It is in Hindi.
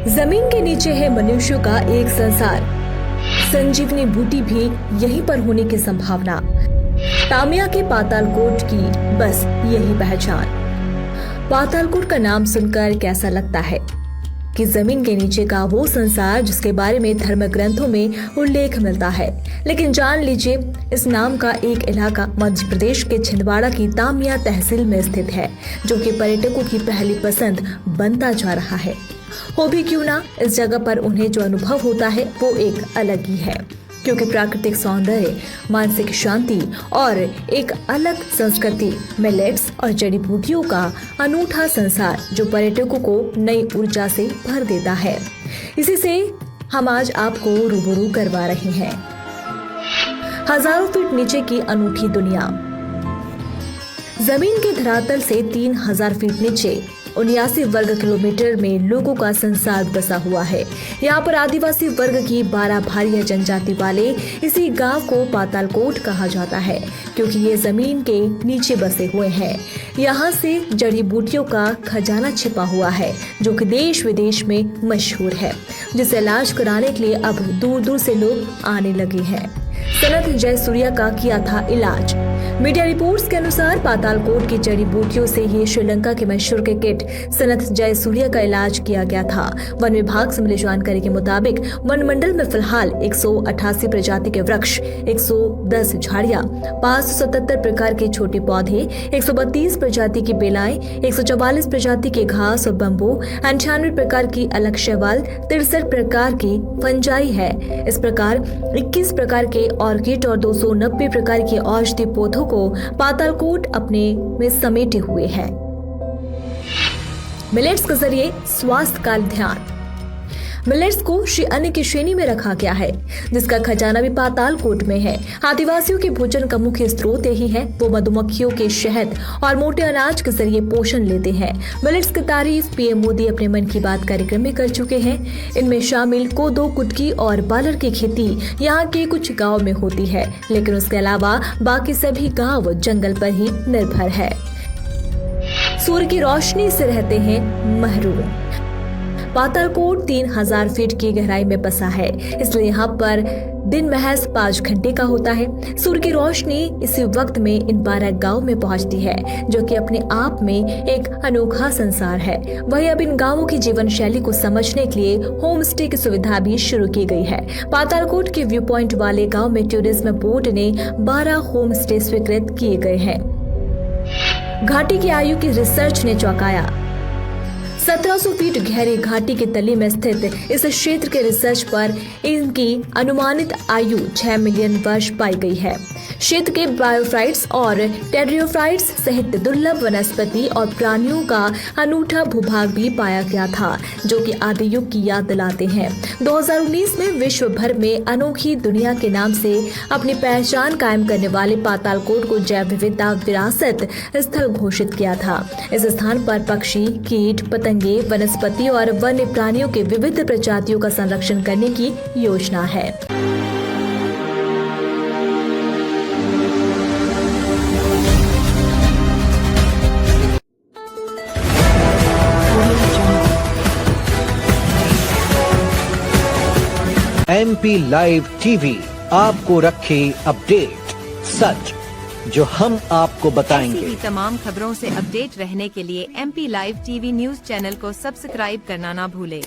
जमीन के नीचे है मनुष्यों का एक संसार। संजीवनी बूटी भी यहीं पर होने की संभावना। तामिया के पातालकोट की बस यही पहचान। पातालकोट का नाम सुनकर कैसा लगता है कि जमीन के नीचे का वो संसार जिसके बारे में धर्म ग्रंथों में उल्लेख मिलता है। लेकिन जान लीजिए, इस नाम का एक इलाका मध्य प्रदेश के छिंदवाड़ा की तामिया तहसील में स्थित है, जो कि पर्यटकों की पहली पसंद बनता जा रहा है। हो भी क्यों ना, इस जगह पर उन्हें जो अनुभव होता है वो एक अलग ही है, क्योंकि प्राकृतिक सौंदर्य, मानसिक शांति और एक अलग संस्कृति, मिलेट्स और जड़ी बूटियों का अनूठा संसार जो पर्यटकों को नई ऊर्जा से भर देता है। इसी से हम आज आपको रूबरू करवा रहे हैं हजारों फीट नीचे की अनूठी दुनिया। जमीन के धरातल से 3000 फीट नीचे 79 वर्ग किलोमीटर में लोगों का संसार बसा हुआ है। यहाँ पर आदिवासी वर्ग की 12 भारिया जनजाति वाले इसी गांव को पातालकोट कहा जाता है, क्योंकि ये जमीन के नीचे बसे हुए हैं। यहाँ से जड़ी बूटियों का खजाना छिपा हुआ है, जो कि देश विदेश में मशहूर है, जिसे इलाज कराने के लिए अब दूर दूर से लोग आने लगे हैं। सनत जयसूर्या का किया था इलाज। मीडिया रिपोर्ट्स के अनुसार पातालकोट की जड़ी बूटियों से ही श्रीलंका के मशहूर क्रिकेट सनत जयसूर्या का इलाज किया गया था। वन विभाग से मिली जानकारी के मुताबिक वन मंडल में फिलहाल 188 प्रजाति के वृक्ष, 110 झाड़ियां, 577 प्रकार के छोटे पौधे, 132 प्रजाति की बेलाएं, 144 प्रजाति के घास और बम्बू, 98 प्रकार की अलग शैवाल, 63 प्रकार की फंजाई है। इस प्रकार 21 प्रकार के ऑर्किड और 290 प्रकार के औषधि पौधों को पातालकोट अपने में समेटे हुए है। मिलेट्स के जरिए स्वास्थ्य का ध्यान। मिलेट्स को श्री अन्न की श्रेणी में रखा गया है, जिसका खजाना भी पातालकोट में है। आदिवासियों के भोजन का मुख्य स्रोत यही है। वो मधुमक्खियों के शहद और मोटे अनाज के जरिए पोषण लेते हैं। मिलेट्स की तारीफ पीएम मोदी अपने मन की बात कार्यक्रम में कर चुके हैं। इनमें शामिल कोदो, कुटकी और बालर की खेती यहाँ के कुछ गाँव में होती है, लेकिन उसके अलावा बाकी सभी गाँव जंगल पर ही निर्भर है। सूर्य की रोशनी से रहते हैं महरूम। पातालकोट 3000 फीट की गहराई में बसा है, इसलिए यहाँ पर दिन महज 5 घंटे का होता है। सूर्य की रोशनी इसी वक्त में इन 12 गांव में पहुँचती है, जो कि अपने आप में एक अनोखा संसार है। वहीं अब इन गांवों की जीवन शैली को समझने के लिए होम स्टे की सुविधा भी शुरू की गई है। पातालकोट के व्यू पॉइंट वाले गाँव में टूरिज्म बोर्ड ने 12 होम स्टे स्वीकृत किए गए हैं। घाटी की आयु की रिसर्च ने चौंकाया। 1700 फीट गहरी घाटी के तली में स्थित इस क्षेत्र के रिसर्च पर इनकी अनुमानित आयु 6 मिलियन वर्ष पाई गई है। क्षेत्र के बायोफाइट्स और टेरियोफाइट्स सहित दुर्लभ वनस्पति और प्राणियों का अनूठा भूभाग भी पाया गया था, जो कि आदि युग की याद दिलाते हैं। 2019 में विश्व भर में अनोखी दुनिया के नाम से अपनी पहचान कायम करने वाले पातालकोट को जैव विविधता विरासत स्थल घोषित किया था। इस स्थान पर पक्षी, कीट, पतंगे, वनस्पति और वन्य प्राणियों के विविध प्रजातियों का संरक्षण करने की योजना है। MP लाइव टीवी आपको रखे अपडेट, सच जो हम आपको बताएंगे। ऐसी ही तमाम खबरों से अपडेट रहने के लिए MP live TV news channel को सब्सक्राइब करना ना भूले।